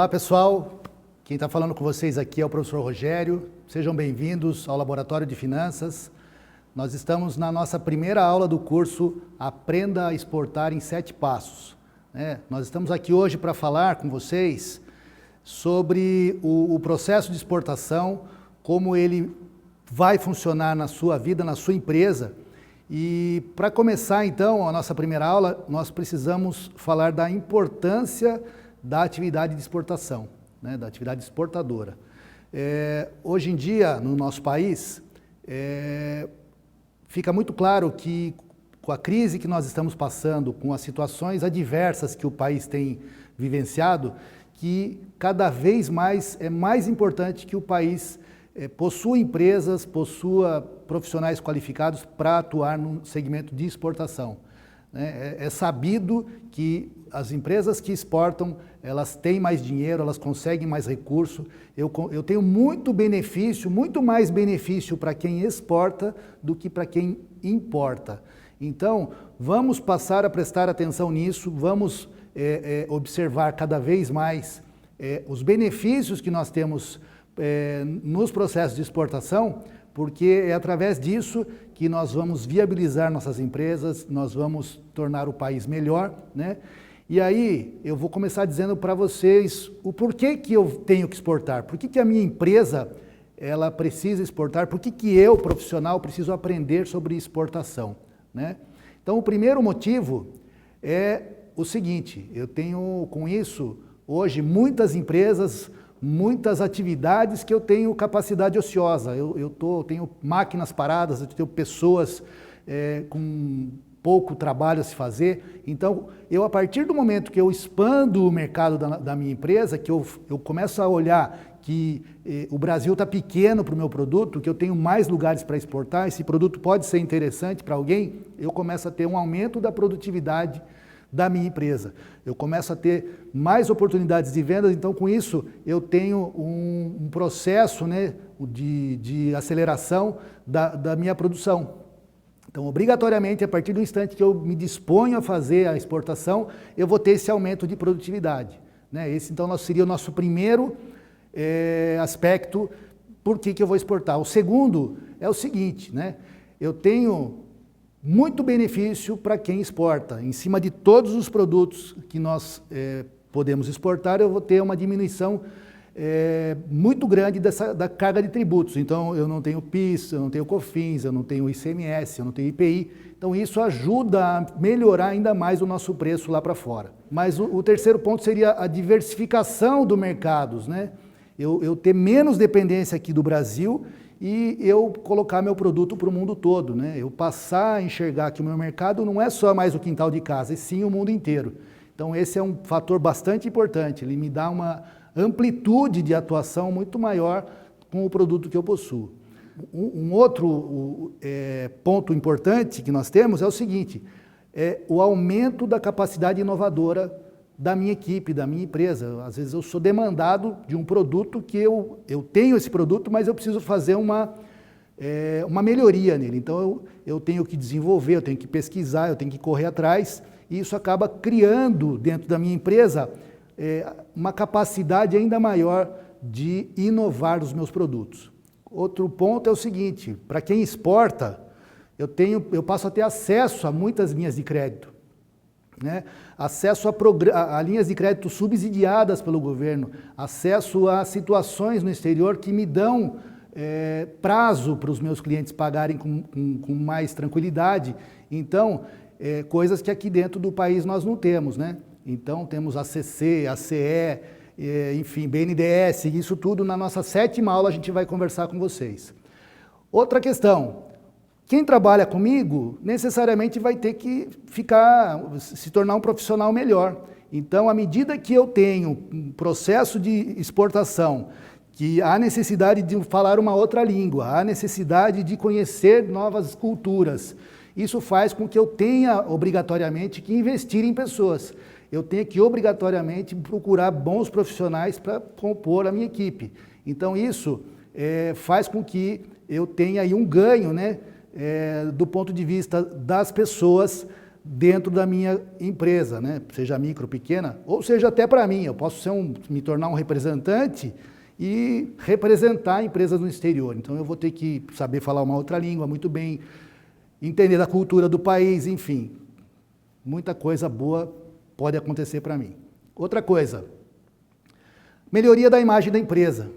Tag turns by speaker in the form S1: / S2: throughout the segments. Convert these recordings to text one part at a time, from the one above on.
S1: Olá pessoal, quem está falando com vocês aqui é o professor Rogério, sejam bem-vindos ao Laboratório de Finanças. Nós estamos na nossa primeira aula do curso Aprenda a Exportar em 7 Passos. Nós estamos aqui hoje para falar com vocês sobre o processo de exportação, como ele vai funcionar na sua vida, na sua empresa. E para começar então a nossa primeira aula, nós precisamos falar da importância da atividade de exportação, da atividade exportadora. Hoje em dia, no nosso país, fica muito claro que com a crise que nós estamos passando, com as situações adversas que o país tem vivenciado, que cada vez mais é mais importante que o país possua empresas, possua profissionais qualificados para atuar no segmento de exportação. É sabido que as empresas que exportam, elas têm mais dinheiro, elas conseguem mais recurso. Eu tenho muito mais benefício para quem exporta do que para quem importa. Então, vamos passar a prestar atenção nisso, vamos observar cada vez mais os benefícios que nós temos nos processos de exportação, porque é através disso que nós vamos viabilizar nossas empresas, nós vamos tornar o país melhor, E aí eu vou começar dizendo para vocês o porquê que eu tenho que exportar, por que a minha empresa ela precisa exportar, por que eu, profissional, preciso aprender sobre exportação, Então o primeiro motivo é o seguinte: eu tenho com isso hoje muitas empresas, muitas atividades que eu tenho capacidade ociosa, eu tenho máquinas paradas, eu tenho pessoas com pouco trabalho a se fazer. Então, a partir do momento que eu expando o mercado da minha empresa, que eu começo a olhar que o Brasil está pequeno para o meu produto, que eu tenho mais lugares para exportar, esse produto pode ser interessante para alguém, eu começo a ter um aumento da produtividade da minha empresa. Eu começo a ter mais oportunidades de vendas, então com isso eu tenho um processo de aceleração da minha produção. Então, obrigatoriamente, a partir do instante que eu me disponho a fazer a exportação, eu vou ter esse aumento de produtividade. Esse, então, seria o nosso primeiro aspecto, por que eu vou exportar. O segundo é o seguinte, eu tenho muito benefício para quem exporta. Em cima de todos os produtos que nós podemos exportar, eu vou ter uma diminuição muito grande da carga de tributos. Então, eu não tenho PIS, eu não tenho COFINS, eu não tenho ICMS, eu não tenho IPI. Então, isso ajuda a melhorar ainda mais o nosso preço lá para fora. Mas o terceiro ponto seria a diversificação dos mercados, Eu ter menos dependência aqui do Brasil e eu colocar meu produto para o mundo todo, Eu passar a enxergar que o meu mercado não é só mais o quintal de casa, e sim o mundo inteiro. Então, esse é um fator bastante importante, ele me dá uma amplitude de atuação muito maior com o produto que eu possuo. Um outro ponto importante que nós temos é o seguinte, o aumento da capacidade inovadora da minha equipe, da minha empresa. Às vezes eu sou demandado de um produto que eu tenho esse produto, mas eu preciso fazer uma melhoria nele. Então eu tenho que desenvolver, eu tenho que pesquisar, eu tenho que correr atrás, e isso acaba criando dentro da minha empresa uma capacidade ainda maior de inovar os meus produtos. Outro ponto é o seguinte: para quem exporta, eu passo a ter acesso a muitas linhas de crédito, acesso a linhas de crédito subsidiadas pelo governo, acesso a situações no exterior que me dão prazo para os meus clientes pagarem com mais tranquilidade. Então, coisas que aqui dentro do país nós não temos, Então, temos ACC, ACE, enfim, BNDES, isso tudo na nossa 7ª aula a gente vai conversar com vocês. Outra questão: quem trabalha comigo necessariamente vai ter que se tornar um profissional melhor. Então, à medida que eu tenho um processo de exportação, que há necessidade de falar uma outra língua, há necessidade de conhecer novas culturas, isso faz com que eu tenha obrigatoriamente que investir em pessoas. Eu tenho que obrigatoriamente procurar bons profissionais para compor a minha equipe. Então isso faz com que eu tenha aí um ganho, do ponto de vista das pessoas, dentro da minha empresa, né? Seja micro, pequena, ou seja até para mim. Eu posso me tornar um representante e representar empresas no exterior. Então eu vou ter que saber falar uma outra língua muito bem, entender a cultura do país, enfim. Muita coisa boa pode acontecer para mim. Outra coisa, melhoria da imagem da empresa,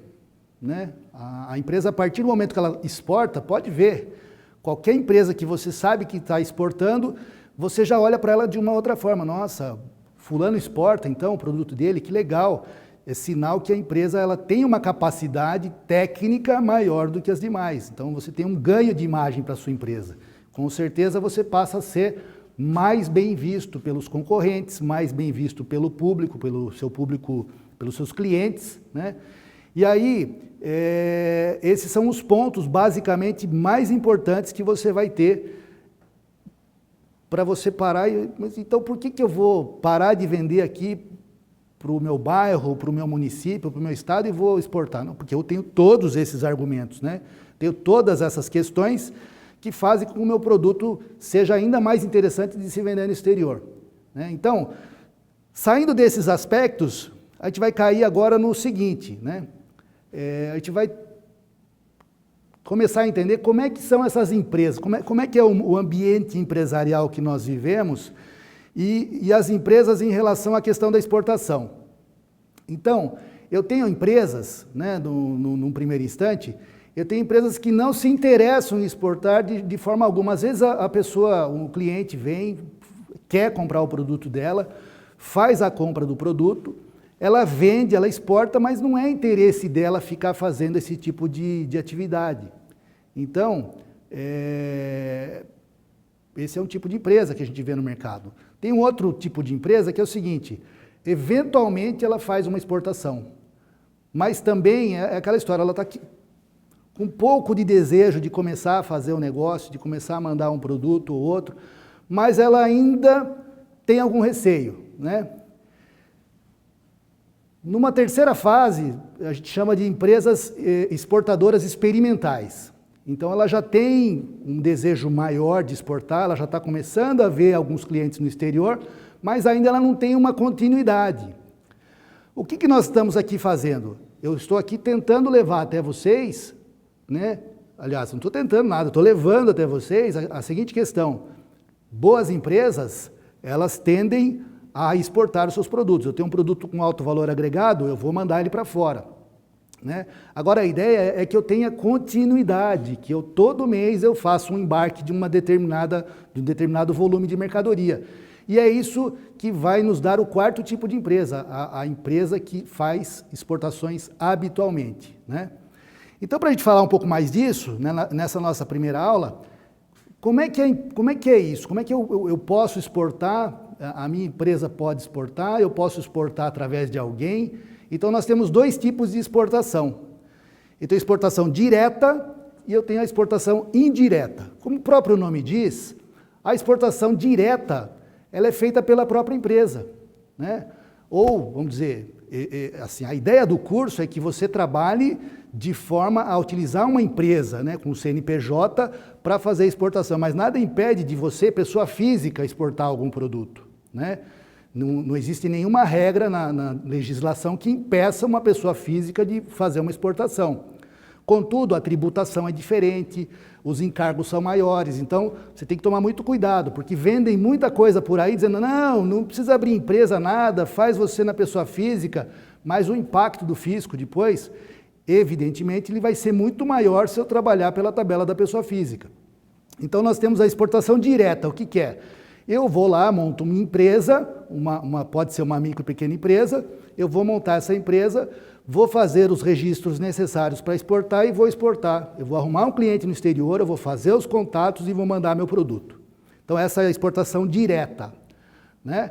S1: né? A empresa, a partir do momento que ela exporta, pode ver, qualquer empresa que você sabe que está exportando, você já olha para ela de uma outra forma. Nossa, fulano exporta então o produto dele, que legal. É sinal que a empresa ela tem uma capacidade técnica maior do que as demais. Então você tem um ganho de imagem para a sua empresa. Com certeza você passa a ser mais bem visto pelos concorrentes, mais bem visto pelo público, pelos seus clientes, né? E aí, esses são os pontos basicamente mais importantes que você vai ter para você parar. Mas então por que eu vou parar de vender aqui para o meu bairro, para o meu município, para o meu estado e vou exportar? Não, porque eu tenho todos esses argumentos, né? Tenho todas essas questões que fazem com que o meu produto seja ainda mais interessante de se vender no exterior, né? Então, saindo desses aspectos, a gente vai cair agora no seguinte, né? A gente vai começar a entender como é que são essas empresas, como é que é o ambiente empresarial que nós vivemos e as empresas em relação à questão da exportação. Então, eu tenho empresas, né, num primeiro instante, eu tenho empresas que não se interessam em exportar de forma alguma. Às vezes a pessoa, o cliente vem, quer comprar o produto dela, faz a compra do produto, ela vende, ela exporta, mas não é interesse dela ficar fazendo esse tipo de atividade. Então, esse é um tipo de empresa que a gente vê no mercado. Tem um outro tipo de empresa que é o seguinte, eventualmente ela faz uma exportação, mas também é aquela história, ela está com um pouco de desejo de começar a fazer um negócio, de começar a mandar um produto ou outro, mas ela ainda tem algum receio, né? Numa terceira fase, a gente chama de empresas exportadoras experimentais. Então ela já tem um desejo maior de exportar, ela já está começando a ver alguns clientes no exterior, mas ainda ela não tem uma continuidade. O que nós estamos aqui fazendo? Eu estou aqui tentando levar até vocês, né? Aliás, não estou tentando nada, estou levando até vocês a seguinte questão. Boas empresas, elas tendem a exportar os seus produtos. Eu tenho um produto com alto valor agregado, eu vou mandar ele para fora, né? Agora a ideia é que eu tenha continuidade, que todo mês eu faça um embarque de um determinado volume de mercadoria. E é isso que vai nos dar o quarto tipo de empresa, a empresa que faz exportações habitualmente, né? Então, para a gente falar um pouco mais disso, né, nessa nossa primeira aula, como é que é isso? Como é que eu posso exportar? A minha empresa pode exportar, eu posso exportar através de alguém. Então, nós temos dois tipos de exportação. Eu tenho a exportação direta e eu tenho a exportação indireta. Como o próprio nome diz, a exportação direta, ela é feita pela própria empresa, né? Ou, vamos dizer, assim, a ideia do curso é que você trabalhe de forma a utilizar uma empresa, né, com o CNPJ para fazer a exportação, mas nada impede de você, pessoa física, exportar algum produto, né? Não existe nenhuma regra na legislação que impeça uma pessoa física de fazer uma exportação. Contudo, a tributação é diferente, os encargos são maiores, então você tem que tomar muito cuidado, porque vendem muita coisa por aí dizendo, não precisa abrir empresa, nada, faz você na pessoa física, mas o impacto do fisco depois, evidentemente, ele vai ser muito maior se eu trabalhar pela tabela da pessoa física. Então nós temos a exportação direta, o que é? Eu vou lá, monto uma empresa, pode ser uma micro pequena empresa, eu vou montar essa empresa, vou fazer os registros necessários para exportar e vou exportar. Eu vou arrumar um cliente no exterior, eu vou fazer os contatos e vou mandar meu produto. Então essa é a exportação direta, né?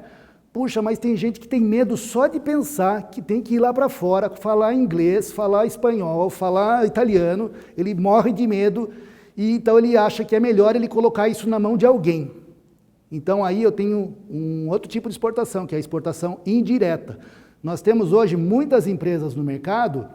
S1: Puxa, mas tem gente que tem medo só de pensar que tem que ir lá para fora, falar inglês, falar espanhol, falar italiano, ele morre de medo e então ele acha que é melhor ele colocar isso na mão de alguém. Então aí eu tenho um outro tipo de exportação, que é a exportação indireta. Nós temos hoje muitas empresas no mercado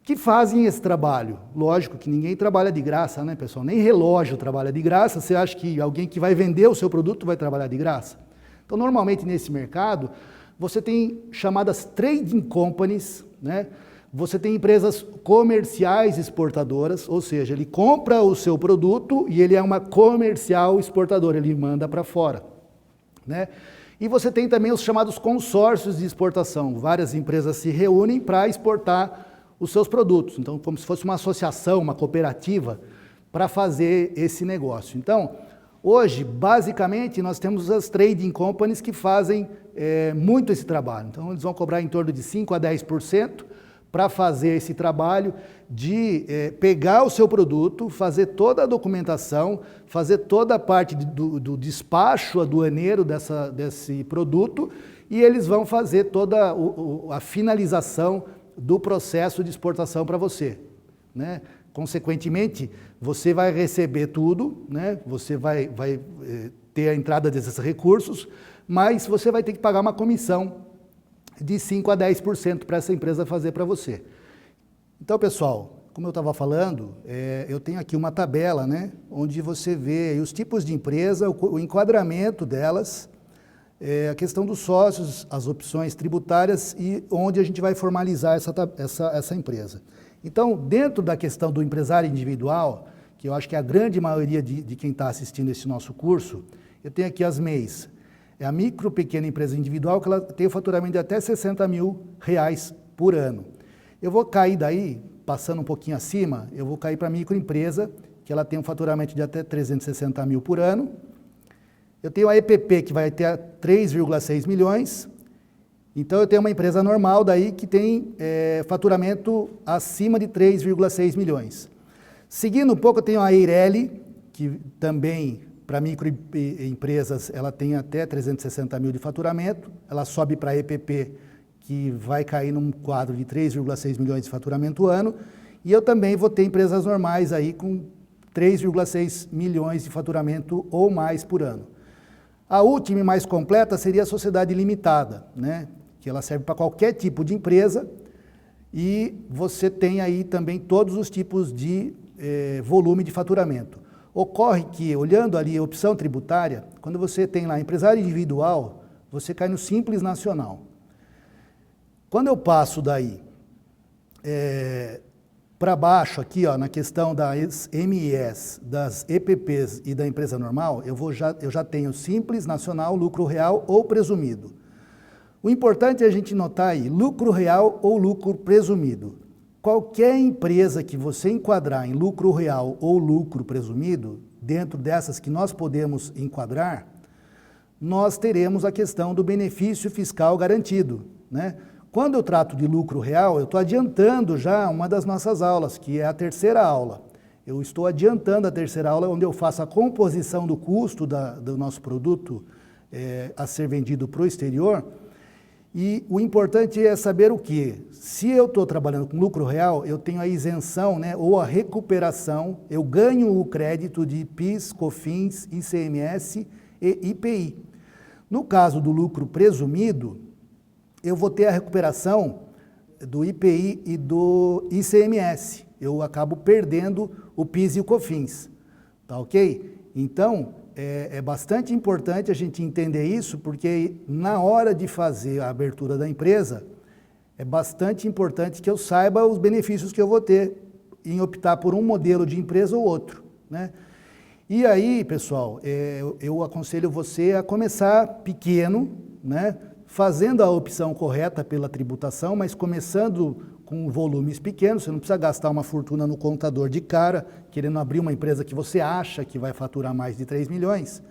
S1: que fazem esse trabalho. Lógico que ninguém trabalha de graça, né, pessoal? Nem relógio trabalha de graça. Você acha que alguém que vai vender o seu produto vai trabalhar de graça? Então, normalmente nesse mercado, você tem chamadas trading companies, né? Você tem empresas comerciais exportadoras, ou seja, ele compra o seu produto e ele é uma comercial exportadora, ele manda para fora, né? E você tem também os chamados consórcios de exportação. Várias empresas se reúnem para exportar os seus produtos. Então, como se fosse uma associação, uma cooperativa, para fazer esse negócio. Então, hoje, basicamente, nós temos as trading companies que fazem muito esse trabalho. Então, eles vão cobrar em torno de 5% a 10% para fazer esse trabalho de pegar o seu produto, fazer toda a documentação, fazer toda a parte do despacho aduaneiro desse produto, e eles vão fazer toda a finalização do processo de exportação para você, né? Consequentemente, você vai receber tudo, né? Você vai ter a entrada desses recursos, mas você vai ter que pagar uma comissão de 5% a 10% para essa empresa fazer para você. Então, pessoal, como eu estava falando, eu tenho aqui uma tabela, né? Onde você vê os tipos de empresa, o enquadramento delas, a questão dos sócios, as opções tributárias e onde a gente vai formalizar essa empresa. Então, dentro da questão do empresário individual, que eu acho que é a grande maioria de quem está assistindo esse nosso curso, eu tenho aqui as MEIs. É a micro, pequena empresa individual, que ela tem o faturamento de até R$60 mil por ano. Eu vou cair daí, passando um pouquinho acima, eu vou cair para a microempresa, que ela tem um faturamento de até 360 mil por ano. Eu tenho a EPP, que vai ter 3,6 milhões. Então, eu tenho uma empresa normal daí que tem faturamento acima de 3,6 milhões. Seguindo um pouco, eu tenho a Eireli, que também, para microempresas, ela tem até 360 mil de faturamento. Ela sobe para a EPP, que vai cair num quadro de 3,6 milhões de faturamento ano. E eu também vou ter empresas normais aí com 3,6 milhões de faturamento ou mais por ano. A última e mais completa seria a sociedade limitada, né? Que ela serve para qualquer tipo de empresa e você tem aí também todos os tipos de volume de faturamento. Ocorre que, olhando ali a opção tributária, quando você tem lá empresário individual, você cai no Simples Nacional. Quando eu passo daí para baixo aqui, ó, na questão das MIS, das EPPs e da empresa normal, eu já tenho Simples, Nacional, lucro real ou presumido. O importante é a gente notar aí, lucro real ou lucro presumido. Qualquer empresa que você enquadrar em lucro real ou lucro presumido, dentro dessas que nós podemos enquadrar, nós teremos a questão do benefício fiscal garantido, né? Quando eu trato de lucro real, eu estou adiantando já uma das nossas aulas, que é a terceira aula. Eu estou adiantando a terceira aula, onde eu faço a composição do custo do nosso produto a ser vendido para o exterior. E o importante é saber o quê? Se eu estou trabalhando com lucro real, eu tenho a isenção, né, ou a recuperação, eu ganho o crédito de PIS, COFINS, ICMS e IPI. No caso do lucro presumido, eu vou ter a recuperação do IPI e do ICMS. Eu acabo perdendo o PIS e o COFINS, tá ok? Então, é bastante importante a gente entender isso, porque na hora de fazer a abertura da empresa, é bastante importante que eu saiba os benefícios que eu vou ter em optar por um modelo de empresa ou outro, né? E aí, pessoal, eu aconselho você a começar pequeno, né? Fazendo a opção correta pela tributação, mas começando com volumes pequenos. Você não precisa gastar uma fortuna no contador de cara, querendo abrir uma empresa que você acha que vai faturar mais de 3 milhões.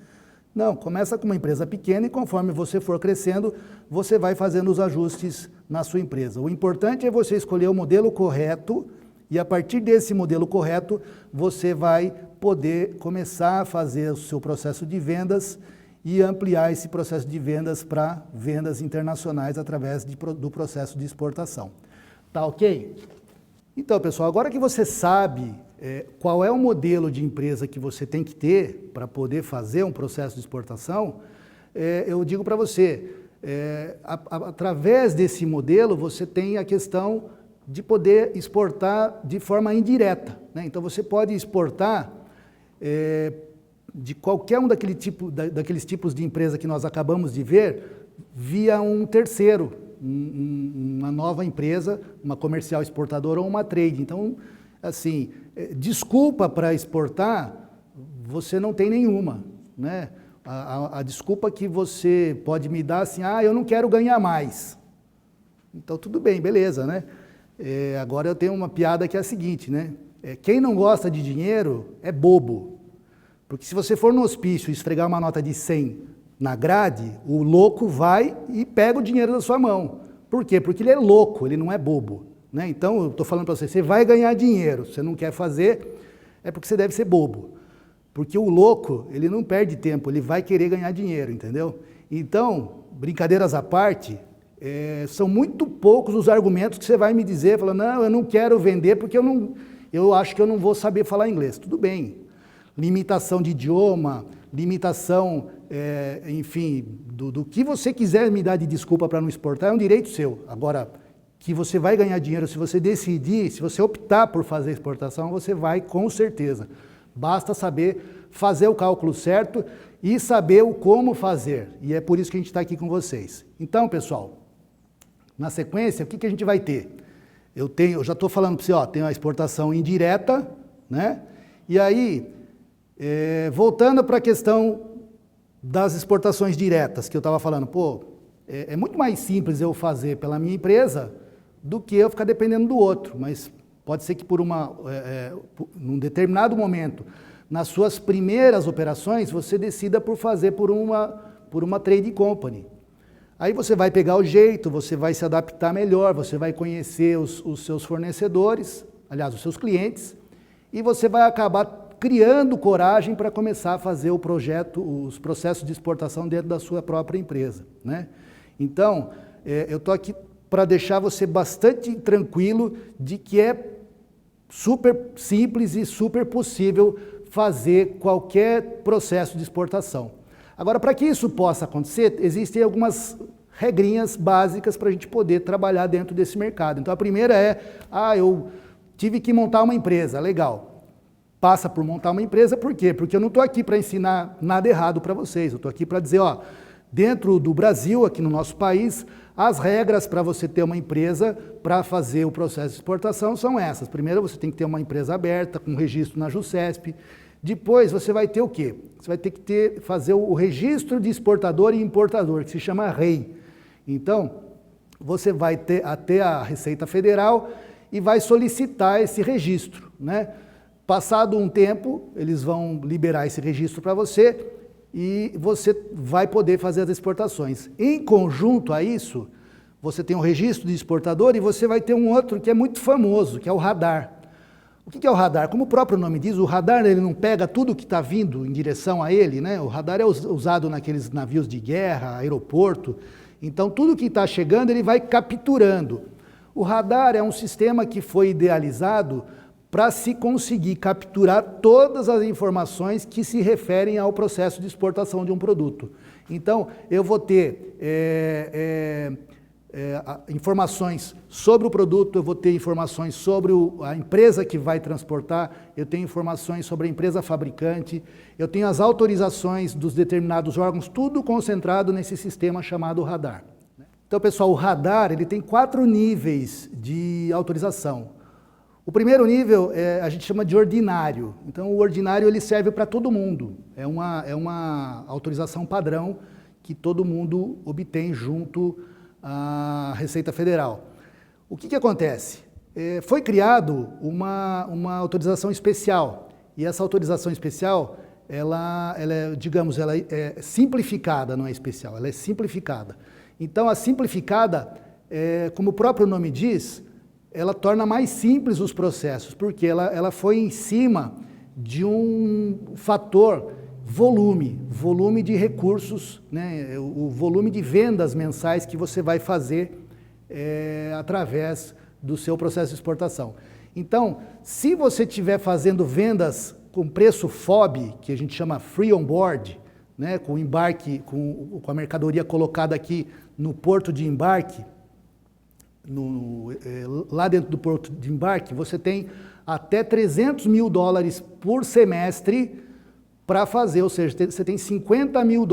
S1: Não, começa com uma empresa pequena e conforme você for crescendo, você vai fazendo os ajustes na sua empresa. O importante é você escolher o modelo correto e a partir desse modelo correto, você vai poder começar a fazer o seu processo de vendas e ampliar esse processo de vendas para vendas internacionais através do processo de exportação. Tá ok? Então, pessoal, agora que você sabe qual é o modelo de empresa que você tem que ter para poder fazer um processo de exportação, eu digo para você, através desse modelo, você tem a questão de poder exportar de forma indireta, né? Então você pode exportar de qualquer um daqueles tipos de empresa que nós acabamos de ver via um terceiro, uma nova empresa, uma comercial exportadora ou uma trade. Então, assim, desculpa para exportar, você não tem nenhuma, né? A desculpa que você pode me dar assim, eu não quero ganhar mais. Então, tudo bem, beleza, né? Agora eu tenho uma piada que é a seguinte, né? Quem não gosta de dinheiro é bobo. Porque se você for no hospício e esfregar uma nota de 100 na grade, o louco vai e pega o dinheiro da sua mão. Por quê? Porque ele é louco, ele não é bobo, né? Então, eu estou falando para você, você vai ganhar dinheiro, você não quer fazer, é porque você deve ser bobo. Porque o louco, ele não perde tempo, ele vai querer ganhar dinheiro, entendeu? Então, brincadeiras à parte, são muito poucos os argumentos que você vai me dizer, falando, não, eu não quero vender porque eu acho que eu não vou saber falar inglês. Tudo bem, limitação de idioma, limitação, enfim, do que você quiser me dar de desculpa para não exportar, é um direito seu. Agora, que você vai ganhar dinheiro, se você decidir, se você optar por fazer exportação, você vai com certeza. Basta saber fazer o cálculo certo e saber o como fazer. E é por isso que a gente está aqui com vocês. Então, pessoal, na sequência, o que a gente vai ter? Eu já estou falando para você, tem a exportação indireta, né? E aí, voltando para a questão das exportações diretas, que eu estava falando, é muito mais simples eu fazer pela minha empresa do que eu ficar dependendo do outro, mas pode ser que num determinado momento, nas suas primeiras operações, você decida por fazer por uma trade company. Aí você vai pegar o jeito, você vai se adaptar melhor, você vai conhecer os seus fornecedores, aliás, os seus clientes, e você vai acabar criando coragem para começar a fazer os processos de exportação dentro da sua própria empresa, né? Então, eu estou aqui para deixar você bastante tranquilo de que é super simples e super possível fazer qualquer processo de exportação. Agora, para que isso possa acontecer, existem algumas regrinhas básicas para a gente poder trabalhar dentro desse mercado. Então, a primeira eu tive que montar uma empresa, legal. Passa por montar uma empresa, por quê? Porque eu não estou aqui para ensinar nada errado para vocês, eu estou aqui para dizer, dentro do Brasil, aqui no nosso país, as regras para você ter uma empresa para fazer o processo de exportação são essas. Primeiro, você tem que ter uma empresa aberta, com registro na JUSESP. Depois, você vai ter o quê? Você vai ter que fazer o registro de exportador e importador, que se chama REI. Então, você vai ter até a Receita Federal e vai solicitar esse registro, né? Passado um tempo, eles vão liberar esse registro para você e você vai poder fazer as exportações. Em conjunto a isso, você tem um registro de exportador e você vai ter um outro que é muito famoso, que é o radar. O que é o radar? Como o próprio nome diz, o radar ele não pega tudo que está vindo em direção a ele, né? O radar é usado naqueles navios de guerra, aeroporto. Então, tudo que está chegando, ele vai capturando. O radar é um sistema que foi idealizado para se conseguir capturar todas as informações que se referem ao processo de exportação de um produto. Então, eu vou ter informações sobre o produto, eu vou ter informações sobre a empresa que vai transportar, eu tenho informações sobre a empresa fabricante, eu tenho as autorizações dos determinados órgãos, tudo concentrado nesse sistema chamado radar. Então, pessoal, o radar ele tem 4 níveis de autorização. O primeiro nível a gente chama de ordinário. Então, o ordinário ele serve para todo mundo. É uma autorização padrão que todo mundo obtém junto à Receita Federal. O que acontece? Foi criado uma autorização especial. E essa autorização especial, ela é simplificada, não é especial, ela é simplificada. Então, a simplificada, como o próprio nome diz, ela torna mais simples os processos, porque ela foi em cima de um fator volume de recursos, né? O volume de vendas mensais que você vai fazer através do seu processo de exportação. Então, se você estiver fazendo vendas com preço FOB, que a gente chama Free On Board, né? Com embarque, com a mercadoria colocada aqui no porto de embarque, lá dentro do porto de embarque, você tem até $300 mil por semestre para fazer, ou seja, você tem $50 mil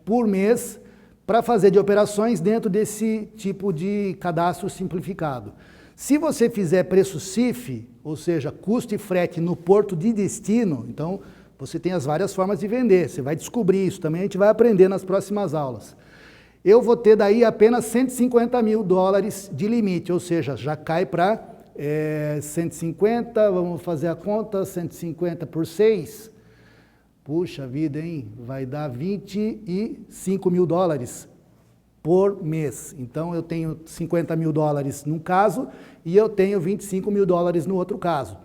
S1: por mês para fazer de operações dentro desse tipo de cadastro simplificado. Se você fizer preço CIF, ou seja, custo e frete no porto de destino, então você tem as várias formas de vender, você vai descobrir isso também, a gente vai aprender nas próximas aulas. Eu vou ter daí apenas $150 mil de limite, ou seja, já cai para 150, vamos fazer a conta, 150 por 6, puxa vida, hein? Vai dar $25 mil por mês. Então eu tenho $50 mil num caso e eu tenho $25 mil no outro caso.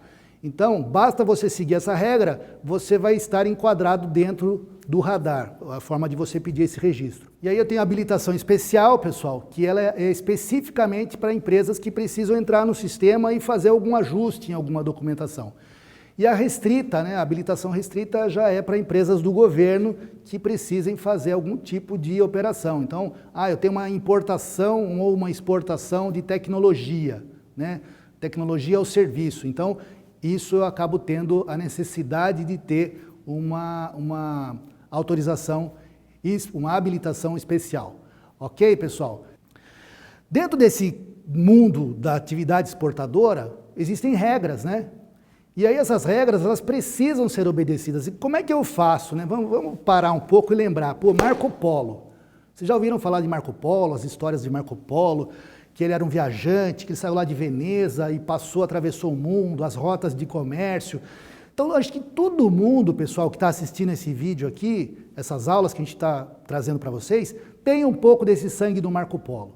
S1: Então, basta você seguir essa regra, você vai estar enquadrado dentro do radar, a forma de você pedir esse registro. E aí eu tenho a habilitação especial, pessoal, que ela é especificamente para empresas que precisam entrar no sistema e fazer algum ajuste em alguma documentação. E a restrita, né, a habilitação restrita já é para empresas do governo que precisem fazer algum tipo de operação. Então, eu tenho uma importação ou uma exportação de tecnologia, né? Tecnologia ou serviço. Então, isso eu acabo tendo a necessidade de ter uma autorização, uma habilitação especial. Ok, pessoal? Dentro desse mundo da atividade exportadora, existem regras, né? E aí essas regras, elas precisam ser obedecidas. E como é que eu faço, né? Vamos parar um pouco e lembrar. Pô, Marco Polo. Vocês já ouviram falar de Marco Polo, as histórias de Marco Polo, que ele era um viajante, que ele saiu lá de Veneza e atravessou o mundo, as rotas de comércio. Então, eu acho que todo mundo, pessoal, que está assistindo esse vídeo aqui, essas aulas que a gente está trazendo para vocês, tem um pouco desse sangue do Marco Polo.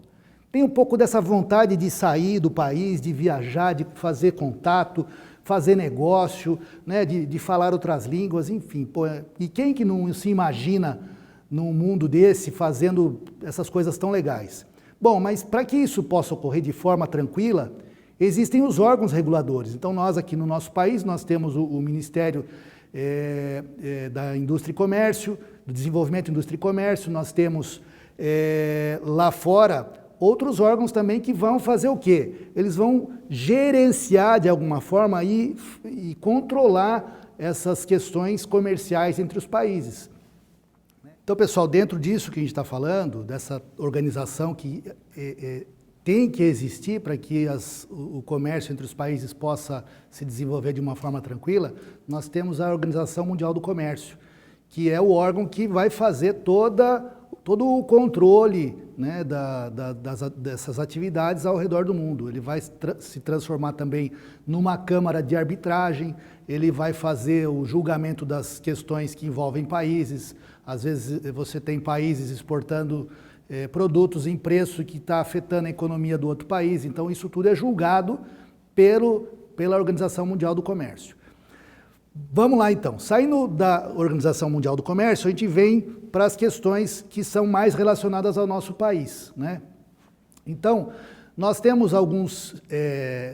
S1: Tem um pouco dessa vontade de sair do país, de viajar, de fazer contato, fazer negócio, né, de falar outras línguas, enfim. Pô, e quem que não se imagina num mundo desse fazendo essas coisas tão legais? Bom, mas para que isso possa ocorrer de forma tranquila, existem os órgãos reguladores. Então, nós aqui no nosso país, nós temos o Ministério da Indústria e Comércio, do Desenvolvimento, Indústria e Comércio, nós temos lá fora outros órgãos também que vão fazer o quê? Eles vão gerenciar de alguma forma e controlar essas questões comerciais entre os países. Então, pessoal, dentro disso que a gente está falando, dessa organização que tem que existir para que o comércio entre os países possa se desenvolver de uma forma tranquila, nós temos a Organização Mundial do Comércio, que é o órgão que vai fazer todo o controle, né, dessas atividades ao redor do mundo. Ele vai se transformar também numa câmara de arbitragem, ele vai fazer o julgamento das questões que envolvem países. Às vezes você tem países exportando produtos em preço que está afetando a economia do outro país, então isso tudo é julgado pela Organização Mundial do Comércio. Vamos lá então, saindo da Organização Mundial do Comércio, a gente vem para as questões que são mais relacionadas ao nosso país, né? Então, nós temos alguns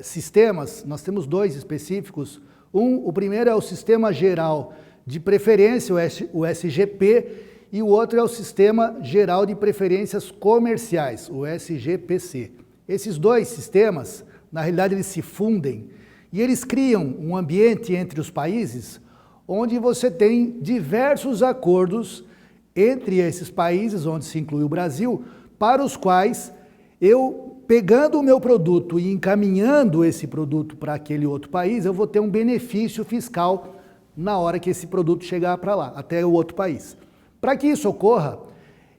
S1: sistemas, nós temos dois específicos. O primeiro é o Sistema Geral de Preferência, o SGP, e o outro é o Sistema Geral de Preferências Comerciais, o SGPC. Esses dois sistemas, na realidade, eles se fundem e eles criam um ambiente entre os países onde você tem diversos acordos entre esses países, onde se inclui o Brasil, para os quais eu, pegando o meu produto e encaminhando esse produto para aquele outro país, eu vou ter um benefício fiscal na hora que esse produto chegar para lá, até o outro país. Para que isso ocorra,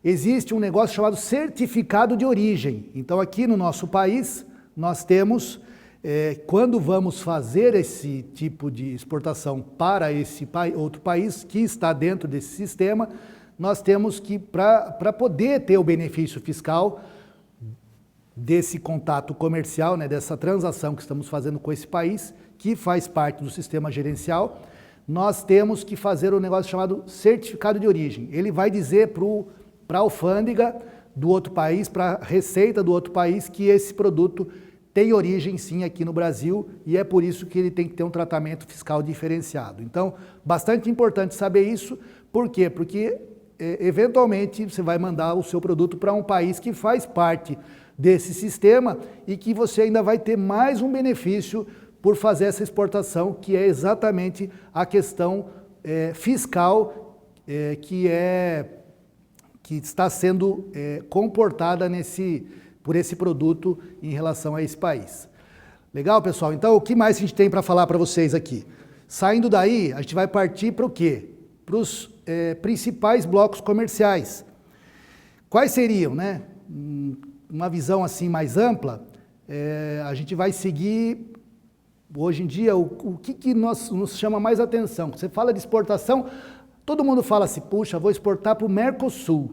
S1: existe um negócio chamado certificado de origem. Então, aqui no nosso país, nós temos, quando vamos fazer esse tipo de exportação para esse outro país que está dentro desse sistema, nós temos que, para poder ter o benefício fiscal desse contato comercial, né, dessa transação que estamos fazendo com esse país, que faz parte do sistema gerencial, nós temos que fazer um negócio chamado certificado de origem. Ele vai dizer para a alfândega do outro país, para a receita do outro país, que esse produto tem origem sim aqui no Brasil e é por isso que ele tem que ter um tratamento fiscal diferenciado. Então, bastante importante saber isso. Por quê? Porque eventualmente você vai mandar o seu produto para um país que faz parte desse sistema e que você ainda vai ter mais um benefício por fazer essa exportação, que é exatamente a questão fiscal que está sendo comportada por esse produto em relação a esse país. Legal, pessoal? Então, o que mais a gente tem para falar para vocês aqui? Saindo daí, a gente vai partir para o quê? Para os principais blocos comerciais. Quais seriam, né? Uma visão assim mais ampla, a gente vai seguir, hoje em dia, o que nos chama mais atenção. Você fala de exportação, todo mundo fala assim, puxa, vou exportar para o Mercosul,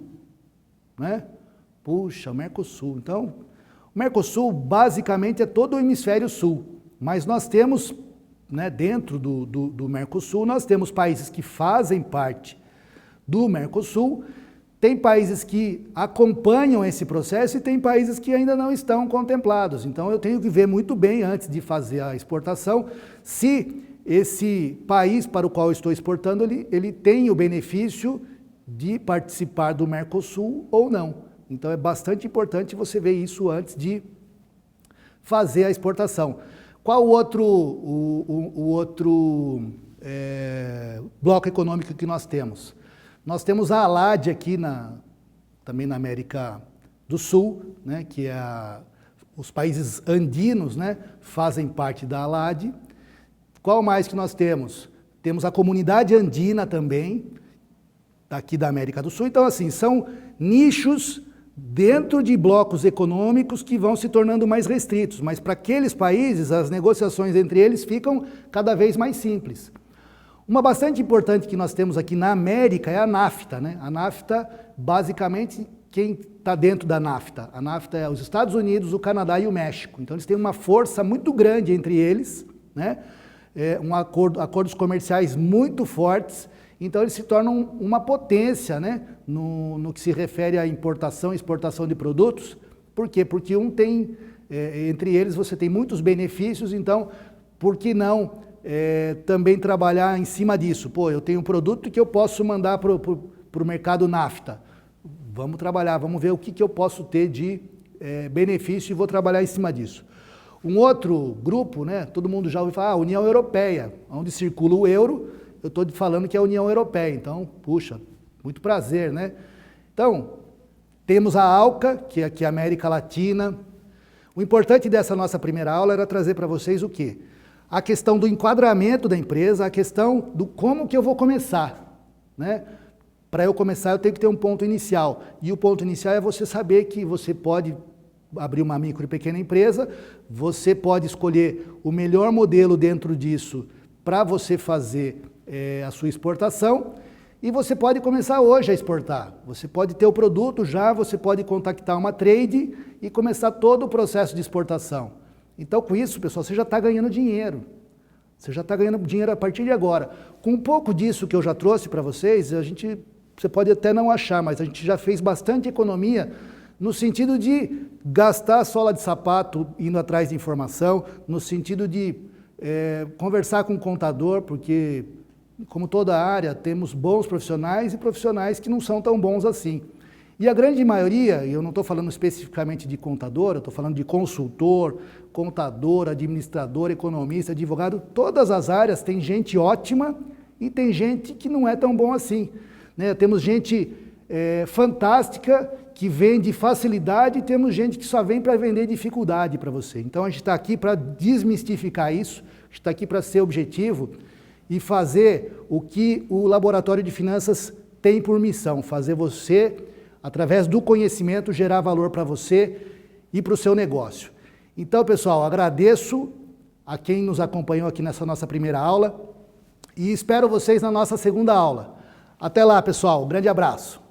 S1: né? Puxa, o Mercosul. Então, o Mercosul basicamente é todo o hemisfério sul, mas nós temos, né, dentro do Mercosul, nós temos países que fazem parte do Mercosul, tem países que acompanham esse processo e tem países que ainda não estão contemplados. Então eu tenho que ver muito bem, antes de fazer a exportação, se esse país para o qual eu estou exportando, ele tem o benefício de participar do Mercosul ou não. Então é bastante importante você ver isso antes de fazer a exportação. Qual o outro bloco econômico que nós temos? Nós temos a ALAD aqui também na América do Sul, né, que os países andinos, né, fazem parte da ALAD. Qual mais que nós temos? Temos a Comunidade Andina também, aqui da América do Sul. Então, assim, são nichos dentro de blocos econômicos que vão se tornando mais restritos, mas para aqueles países, as negociações entre eles ficam cada vez mais simples. Uma bastante importante que nós temos aqui na América é a NAFTA, né? A NAFTA, basicamente, quem está dentro da NAFTA? A NAFTA é os Estados Unidos, o Canadá e o México. Então, eles têm uma força muito grande entre eles, né? Acordos comerciais muito fortes. Então, eles se tornam uma potência, né? No que se refere à importação e exportação de produtos. Por quê? Porque entre eles você tem muitos benefícios, então, por que não também trabalhar em cima disso? Pô, eu tenho um produto que eu posso mandar para o mercado NAFTA. Vamos trabalhar, vamos ver o que eu posso ter de benefício e vou trabalhar em cima disso. Um outro grupo, né, todo mundo já ouviu falar, a União Europeia, onde circula o euro, eu estou falando que é a União Europeia. Então, puxa, muito prazer, né? Então, temos a ALCA, que é aqui a América Latina. O importante dessa nossa primeira aula era trazer para vocês o quê? A questão do enquadramento da empresa, a questão do como que eu vou começar, né? Para eu começar, eu tenho que ter um ponto inicial. E o ponto inicial é você saber que você pode abrir uma micro e pequena empresa, você pode escolher o melhor modelo dentro disso para você fazer a sua exportação, e você pode começar hoje a exportar. Você pode ter o produto já, você pode contactar uma trade e começar todo o processo de exportação. Então, com isso, pessoal, você já está ganhando dinheiro. Você já está ganhando dinheiro a partir de agora. Com um pouco disso que eu já trouxe para vocês, você pode até não achar, mas a gente já fez bastante economia no sentido de gastar a sola de sapato indo atrás de informação, no sentido de conversar com o contador, porque, como toda área, temos bons profissionais e profissionais que não são tão bons assim. E a grande maioria, e eu não estou falando especificamente de contador, eu estou falando de consultor, contador, administrador, economista, advogado, todas as áreas tem gente ótima e tem gente que não é tão bom assim, né? Temos gente fantástica que vende facilidade e temos gente que só vem para vender dificuldade para você. Então a gente está aqui para desmistificar isso, a gente está aqui para ser objetivo e fazer o que o Laboratório de Finanças tem por missão, fazer você, através do conhecimento, gerar valor para você e para o seu negócio. Então, pessoal, agradeço a quem nos acompanhou aqui nessa nossa primeira aula e espero vocês na nossa segunda aula. Até lá, pessoal. Um grande abraço.